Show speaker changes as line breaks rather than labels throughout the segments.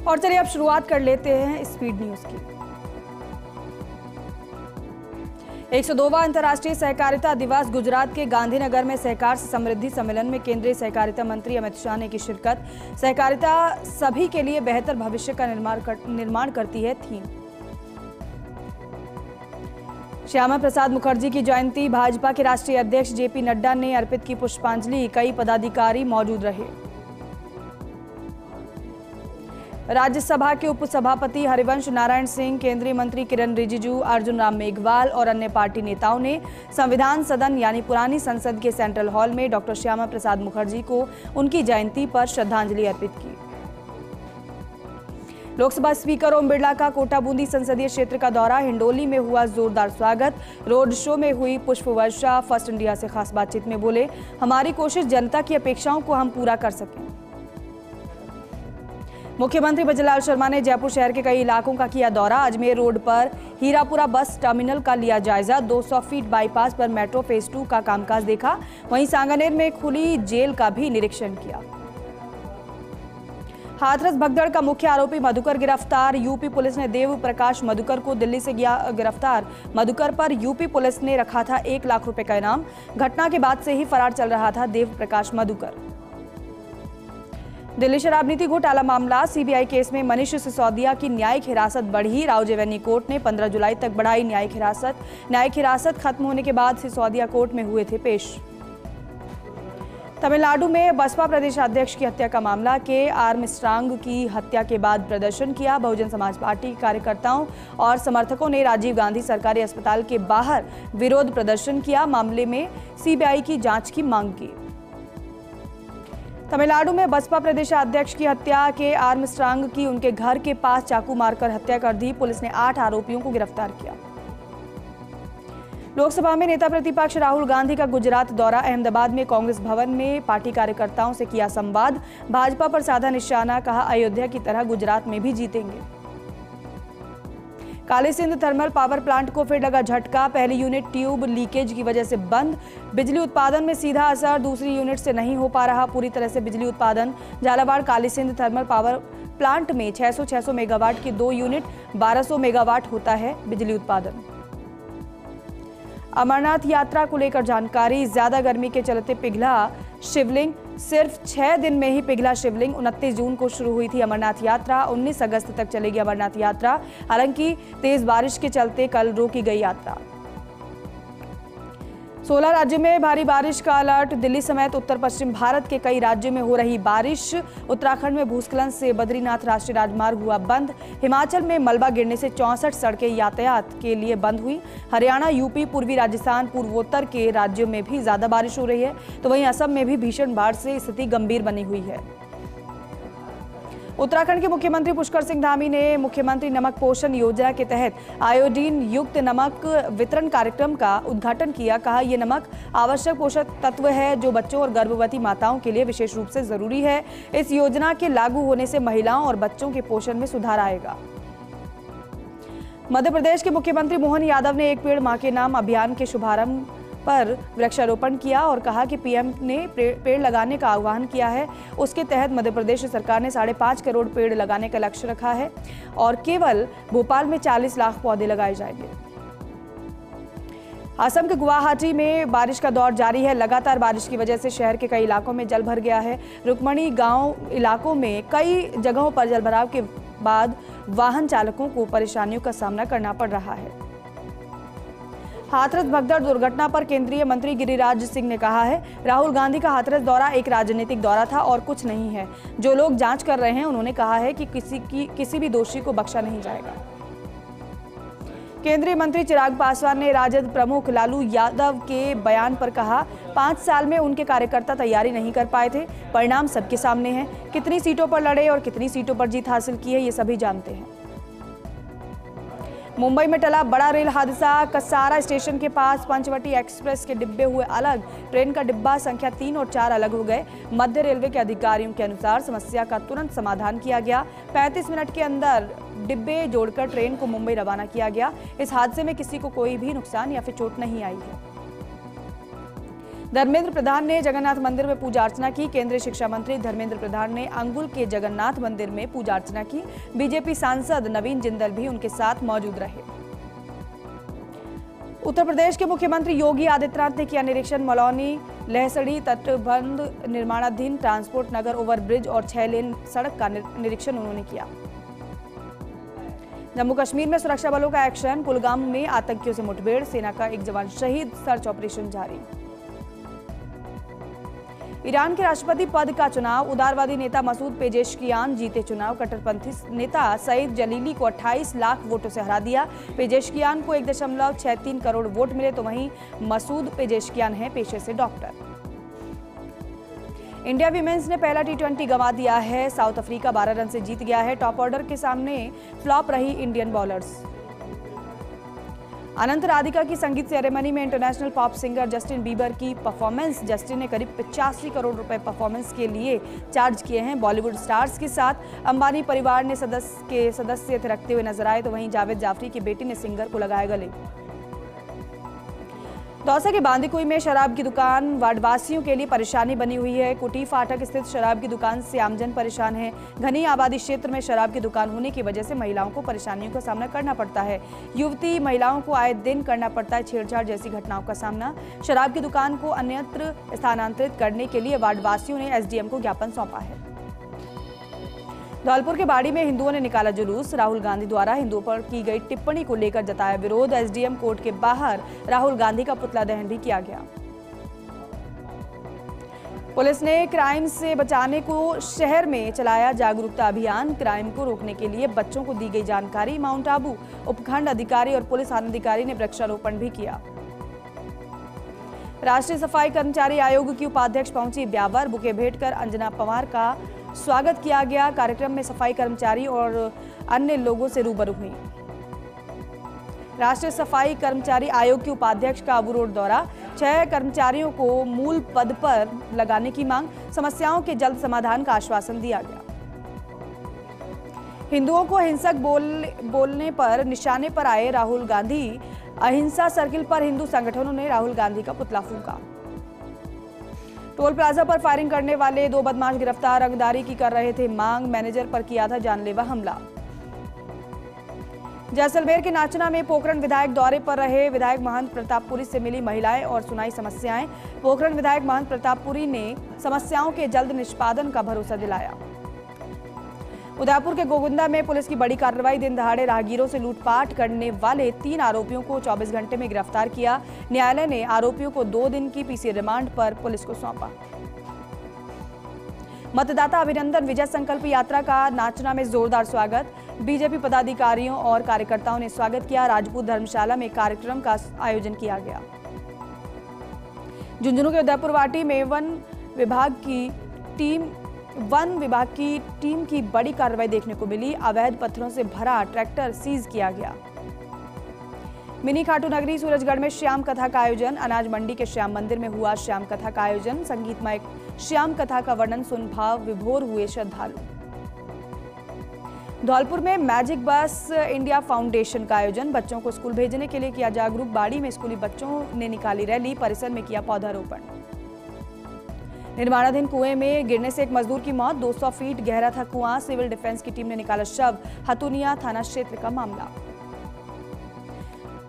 और चलिए अब शुरुआत कर लेते हैं स्पीड न्यूज की। 102वां अंतर्राष्ट्रीय सहकारिता दिवस गुजरात के गांधीनगर में सहकार से समृद्धि सम्मेलन में केंद्रीय सहकारिता मंत्री अमित शाह ने की शिरकत। सहकारिता सभी के लिए बेहतर भविष्य का निर्माण करती है थीम। श्यामा प्रसाद मुखर्जी की जयंती, भाजपा के राष्ट्रीय अध्यक्ष जेपी नड्डा ने अर्पित की पुष्पांजलि। कई पदाधिकारी मौजूद रहे। राज्यसभा के उपसभापति हरिवंश नारायण सिंह, केंद्रीय मंत्री किरण रिजिजू, अर्जुन राम मेघवाल और अन्य पार्टी नेताओं ने संविधान सदन यानी पुरानी संसद के सेंट्रल हॉल में डॉक्टर श्यामा प्रसाद मुखर्जी को उनकी जयंती पर श्रद्धांजलि अर्पित की। लोकसभा स्पीकर ओम बिरला का कोटा बूंदी संसदीय क्षेत्र का दौरा, हिंडोली में हुआ जोरदार स्वागत। रोड शो में हुई पुष्प वर्षा। फर्स्ट इंडिया से खास बातचीत में बोले, हमारी कोशिश जनता की अपेक्षाओं को हम पूरा कर सकें। मुख्यमंत्री भजनलाल शर्मा ने जयपुर शहर के कई इलाकों का किया दौरा। अजमेर रोड पर हीरापुरा बस टर्मिनल का लिया जायजा। 200 फीट बाईपास पर मेट्रो फेज 2 का कामकाज देखा। वहीं सांगानेर में खुली जेल का भी निरीक्षण किया। हाथरस भगदड़ का मुख्य आरोपी मधुकर गिरफ्तार। यूपी पुलिस ने देव प्रकाश मधुकर को दिल्ली से किया गिरफ्तार। मधुकर पर यूपी पुलिस ने रखा था 1 लाख रुपए का इनाम। घटना के बाद से ही फरार चल रहा था देव प्रकाश मधुकर। दिल्ली शराब नीति घोटाला मामला, सीबीआई केस में मनीष सिसोदिया की न्यायिक हिरासत बढ़ी। राउजेवेनी कोर्ट ने 15 जुलाई तक बढ़ाई न्यायिक हिरासत। न्यायिक हिरासत खत्म होने के बाद सिसोदिया कोर्ट में हुए थे पेश। तमिलनाडु में बसपा प्रदेशाध्यक्ष की हत्या का मामला, के आर्मस्ट्रांग की हत्या के बाद प्रदर्शन किया। बहुजन समाज पार्टी के कार्यकर्ताओं और समर्थकों ने राजीव गांधी सरकारी अस्पताल के बाहर विरोध प्रदर्शन किया। मामले में सीबीआई की जांच की मांग की। तमिलनाडु में बसपा प्रदेशाध्यक्ष की हत्या, के आर्मस्ट्रांग की उनके घर के पास चाकू मारकर हत्या कर दी। पुलिस ने 8 आरोपियों को गिरफ्तार किया। लोकसभा में नेता प्रतिपक्ष राहुल गांधी का गुजरात दौरा, अहमदाबाद में कांग्रेस भवन में पार्टी कार्यकर्ताओं से किया संवाद। भाजपा पर साधा निशाना, कहा अयोध्या की तरह गुजरात में भी जीतेंगे। कालीसिंध थर्मल पावर प्लांट को फिर लगा झटका। पहली यूनिट ट्यूब लीकेज की वजह से बंद। बिजली उत्पादन में सीधा असर दूसरी यूनिट से नहीं हो पा रहा पूरी तरह से बिजली उत्पादन। Jhalawar Kalisindh thermal power plant में 600 मेगावाट की 2 यूनिट 1200 मेगावाट होता है बिजली उत्पादन। अमरनाथ यात्रा को लेकर जानकारी, ज्यादा गर्मी के चलते पिघला शिवलिंग। सिर्फ 6 दिन में ही पिघला शिवलिंग। 29 जून को शुरू हुई थी अमरनाथ यात्रा। 19 अगस्त तक चलेगी अमरनाथ यात्रा। हालांकि तेज बारिश के चलते कल रोकी गई यात्रा। 16 राज्यों में भारी बारिश का अलर्ट। दिल्ली समेत उत्तर पश्चिम भारत के कई राज्यों में हो रही बारिश। उत्तराखंड में भूस्खलन से बद्रीनाथ राष्ट्रीय राजमार्ग हुआ बंद। हिमाचल में मलबा गिरने से 64 सड़कें यातायात के लिए बंद हुई। हरियाणा, यूपी, पूर्वी राजस्थान, पूर्वोत्तर के राज्यों में भी ज्यादा बारिश हो रही है, तो वहीं असम में भी भीषण बाढ़ से स्थिति गंभीर बनी हुई है। उत्तराखंड के मुख्यमंत्री पुष्कर सिंह धामी ने मुख्यमंत्री नमक पोषण योजना के तहत आयोडीन युक्त नमक वितरण कार्यक्रम का उद्घाटन किया। कहा, यह नमक आवश्यक पोषक तत्व है जो बच्चों और गर्भवती माताओं के लिए विशेष रूप से जरूरी है। इस योजना के लागू होने से महिलाओं और बच्चों के पोषण में सुधार आएगा। मध्य प्रदेश के मुख्यमंत्री मोहन यादव ने एक पेड़ मां के नाम अभियान के शुभारंभ पर वृक्षारोपण किया और कहा कि पीएम ने पेड़ लगाने का आह्वान किया है। उसके तहत मध्य प्रदेश सरकार ने 5.5 करोड़ पेड़ लगाने का लक्ष्य रखा है और केवल भोपाल में 40 लाख पौधे लगाए जाएंगे। असम के गुवाहाटी में बारिश का दौर जारी है। लगातार बारिश की वजह से शहर के कई इलाकों में जल भर गया है। रुक्मणी गांव इलाकों में कई जगहों पर जलभराव के बाद वाहन चालकों को परेशानियों का सामना करना पड़ रहा है। हाथरस भगदड़ दुर्घटना पर केंद्रीय मंत्री गिरिराज सिंह ने कहा है, राहुल गांधी का हाथरस दौरा एक राजनीतिक दौरा था और कुछ नहीं है। जो लोग जांच कर रहे हैं उन्होंने कहा है कि किसी भी दोषी को बख्शा नहीं जाएगा। केंद्रीय मंत्री चिराग पासवान ने राजद प्रमुख लालू यादव के बयान पर कहा, 5 साल में उनके कार्यकर्ता तैयारी नहीं कर पाए थे। परिणाम सबके सामने है। कितनी सीटों पर लड़े और कितनी सीटों पर जीत हासिल की है ये सभी जानते हैं। मुंबई में टला बड़ा रेल हादसा। कसारा स्टेशन के पास पंचवटी एक्सप्रेस के डिब्बे हुए अलग। ट्रेन का डिब्बा संख्या 3 और 4 अलग हो गए। मध्य रेलवे के अधिकारियों के अनुसार समस्या का तुरंत समाधान किया गया। 35 मिनट के अंदर डिब्बे जोड़कर ट्रेन को मुंबई रवाना किया गया। इस हादसे में किसी को कोई भी नुकसान या फिर चोट नहीं आई है। धर्मेंद्र प्रधान ने जगन्नाथ मंदिर में पूजा अर्चना की। केंद्रीय शिक्षा मंत्री धर्मेंद्र प्रधान ने अंगुल के जगन्नाथ मंदिर में पूजा अर्चना की। बीजेपी सांसद नवीन जिंदल भी उनके साथ मौजूद रहे। उत्तर प्रदेश के मुख्यमंत्री योगी आदित्यनाथ ने किया निरीक्षण। मलौनी लहसड़ी तटबंध निर्माणाधीन ट्रांसपोर्ट नगर ओवरब्रिज और 6 लेन सड़क का निरीक्षण उन्होंने किया। जम्मू कश्मीर में सुरक्षा बलों का एक्शन। कुलगाम में आतंकियों से मुठभेड़, सेना का एक जवान शहीद, सर्च ऑपरेशन जारी। ईरान के राष्ट्रपति पद का चुनाव। उदारवादी नेता मसूद पेजेशकियान जीते चुनाव। कट्टरपंथी नेता सईद जलीली को 28 लाख वोटों से हरा दिया। पेजेशकियान को 1.63 करोड़ वोट मिले, तो वहीं मसूद पेजेशकियान हैं पेशे से डॉक्टर। इंडिया विमेंस ने पहला T20 गंवा दिया है। साउथ अफ्रीका 12 रन से जीत गया है। टॉप ऑर्डर के सामने फ्लॉप रही इंडियन बॉलर्स। अनंत राधिका की संगीत सेरेमनी में international pop singer Justin Bieber की परफॉर्मेंस। जस्टिन ने करीब 85 करोड़ रुपए परफॉर्मेंस के लिए चार्ज किए हैं। बॉलीवुड स्टार्स के साथ अंबानी परिवार ने सदस्य रखते हुए नजर आए, तो वहीं जावेद जाफरी की बेटी ने सिंगर को लगाया गले। दौसा के बांदीकुई में शराब की दुकान वार्डवासियों के लिए परेशानी बनी हुई है। कुटी फाटक स्थित शराब की दुकान से आमजन परेशान है। घनी आबादी क्षेत्र में शराब की दुकान होने की वजह से महिलाओं को परेशानियों का सामना करना पड़ता है। युवती महिलाओं को आए दिन करना पड़ता है छेड़छाड़ जैसी घटनाओं का सामना। शराब की दुकान को अन्यत्र स्थानांतरित करने के लिए वार्डवासियों ने SDM को ज्ञापन सौंपा है। धौलपुर के बाड़ी में हिंदुओं ने निकाला जुलूस। राहुल गांधी द्वारा हिंदुओं पर की गई टिप्पणी को लेकर जताया विरोध। SDM कोर्ट के बाहर राहुल गांधी का पुतला दहन भी किया गया। पुलिस ने क्राइम से बचाने को शहर में चलाया जागरूकता अभियान। क्राइम को रोकने के लिए बच्चों को दी गई जानकारी। माउंट आबू उपखंड अधिकारी और पुलिस अधिकारी ने वृक्षारोपण भी किया। राष्ट्रीय सफाई कर्मचारी आयोग की उपाध्यक्ष पहुंची ब्यावर। बुके भेंट कर अंजना पवार का स्वागत किया गया। कार्यक्रम में सफाई कर्मचारी और अन्य लोगों से रूबरू हुई। राष्ट्रीय सफाई कर्मचारी आयोग के उपाध्यक्ष का अबू रोड दौरा। 6 कर्मचारियों को मूल पद पर लगाने की मांग। समस्याओं के जल्द समाधान का आश्वासन दिया गया। हिंदुओं को हिंसक बोलने पर निशाने पर आए राहुल गांधी। अहिंसा सर्किल पर हिंदू संगठनों ने राहुल गांधी का पुतला फूंका। टोल प्लाजा पर फायरिंग करने वाले 2 बदमाश गिरफ्तार। रंगदारी की कर रहे थे मांग। मैनेजर पर किया था जानलेवा हमला। जैसलमेर के नाचना में पोखरण विधायक दौरे पर रहे। विधायक महंत प्रतापपुरी से मिली महिलाएं और सुनाई समस्याएं। पोखरण विधायक महंत प्रतापपुरी ने समस्याओं के जल्द निष्पादन का भरोसा दिलाया। उदयपुर के गोगुंदा में पुलिस की बड़ी कार्रवाई। दिन दहाड़े राहगीरों से लूटपाट करने वाले 3 आरोपियों को 24 घंटे में गिरफ्तार किया। न्यायालय ने आरोपियों को 2 दिन की PC रिमांड पर पुलिस को सौंपा। मतदाता अभिनंदन विजय संकल्प यात्रा का नाचना में जोरदार स्वागत। बीजेपी पदाधिकारियों और कार्यकर्ताओं ने स्वागत किया। राजपूत धर्मशाला में कार्यक्रम का आयोजन किया गया। झुंझुनू के उदयपुर वाटी में वन विभाग की टीम की बड़ी कार्रवाई देखने को मिली। अवैध पत्थरों से भरा ट्रैक्टर सीज किया गया। मिनी खाटू नगरी सूरजगढ़ में श्याम कथा का आयोजन। अनाज मंडी के श्याम मंदिर में हुआ श्याम कथा का आयोजन। संगीतमय श्याम कथा का वर्णन सुन भाव विभोर हुए श्रद्धालु। धौलपुर में मैजिक बस इंडिया फाउंडेशन का आयोजन। बच्चों को स्कूल भेजने के लिए किया जागरूक। बाड़ी में स्कूली बच्चों ने निकाली रैली। परिसर में किया पौधारोपण। निर्माणाधीन कुएं में गिरने से एक मजदूर की मौत। 200 फीट गहरा था कुआं। सिविल डिफेंस की टीम ने निकाला शव। हथुनिया थाना क्षेत्र का मामला।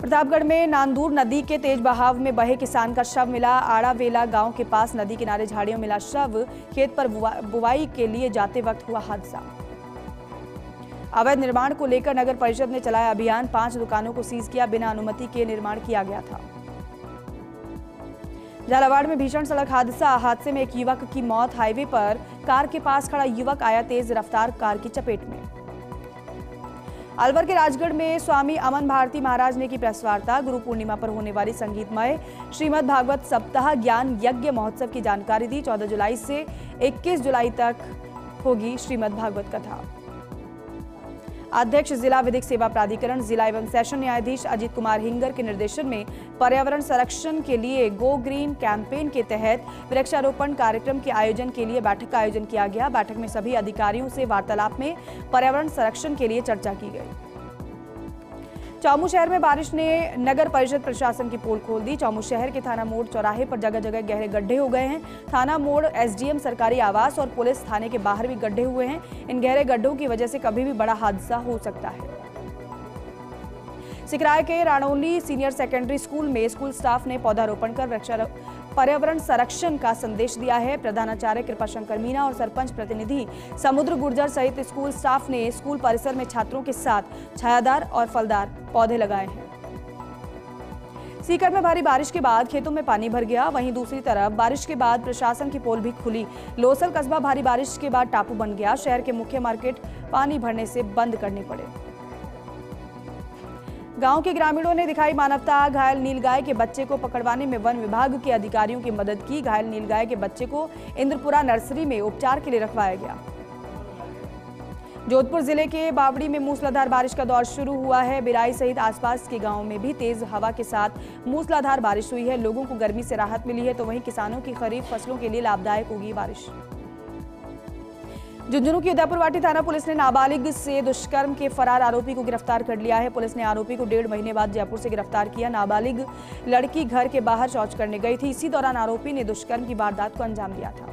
प्रतापगढ़ में नांदूर नदी के तेज बहाव में बहे किसान का शव मिला। आड़ावेला गांव के पास नदी किनारे झाड़ियों मिला शव। खेत पर बुवाई के लिए जाते वक्त हुआ हादसा। अवैध निर्माण को लेकर नगर परिषद ने चलाया अभियान। 5 दुकानों को सीज किया। बिना अनुमति के निर्माण किया गया था। झालावाड़ में भीषण सड़क हादसा। हादसे में एक युवक की मौत। हाईवे पर कार के पास खड़ा युवक आया तेज रफ्तार कार की चपेट में। अलवर के राजगढ़ में स्वामी अमन भारती महाराज ने की प्रेस वार्ता। गुरु पूर्णिमा पर होने वाली संगीतमय श्रीमद् भागवत सप्ताह ज्ञान यज्ञ महोत्सव की जानकारी दी। 14 जुलाई से 21 जुलाई तक होगी श्रीमद् भागवत कथा। अध्यक्ष जिला विधिक सेवा प्राधिकरण जिला एवं सेशन न्यायाधीश अजीत कुमार हिंगर के निर्देशन में पर्यावरण संरक्षण के लिए गो ग्रीन कैंपेन के तहत वृक्षारोपण कार्यक्रम के आयोजन के लिए बैठक का आयोजन किया गया। बैठक में सभी अधिकारियों से वार्तालाप में पर्यावरण संरक्षण के लिए चर्चा की गई। चौमू शहर में बारिश ने नगर परिषद प्रशासन की पोल खोल दी। चौमू शहर के थाना मोड़ चौराहे पर जगह जगह गहरे गड्ढे हो गए हैं। थाना मोड़, एसडीएम सरकारी आवास और पुलिस थाने के बाहर भी गड्ढे हुए हैं। इन गहरे गड्ढों की वजह से कभी भी बड़ा हादसा हो सकता है। सिकराय के राणौली सीनियर सेकेंडरी स्कूल में स्कूल स्टाफ ने पौधारोपण कर पर्यावरण संरक्षण का संदेश दिया है। प्रधानाचार्य कृपाशंकर मीना और सरपंच प्रतिनिधि समुद्र गुर्जर सहित स्कूल स्टाफ ने स्कूल परिसर में छात्रों के साथ छायादार और फलदार पौधे लगाए हैं। सीकर में भारी बारिश के बाद खेतों में पानी भर गया। वहीं दूसरी तरफ बारिश के बाद प्रशासन की पोल भी खुली। लोसल कस्बा भारी बारिश के बाद टापू बन गया। शहर के मुख्य मार्केट पानी भरने से बंद करने पड़े। गांव के ग्रामीणों ने दिखाई मानवता। घायल नीलगाय के बच्चे को पकड़वाने में वन विभाग के अधिकारियों की मदद की। घायल नीलगाय के बच्चे को इंद्रपुरा नर्सरी में उपचार के लिए रखवाया गया। जोधपुर जिले के बावड़ी में मूसलाधार बारिश का दौर शुरू हुआ है। बिराई सहित आसपास के गांवों में भी तेज हवा के साथ मूसलाधार बारिश हुई है। लोगों को गर्मी से राहत मिली है, तो वहीं किसानों की खरीफ फसलों के लिए लाभदायक होगी बारिश। झुंझुनू की उदयपुर वाटी थाना पुलिस ने नाबालिग से दुष्कर्म के फरार आरोपी को गिरफ्तार कर लिया है। पुलिस ने आरोपी को 1.5 महीने बाद जयपुर से गिरफ्तार किया। नाबालिग लड़की घर के बाहर शौच करने गई थी। इसी दौरान आरोपी ने दुष्कर्म की वारदात को अंजाम दिया था।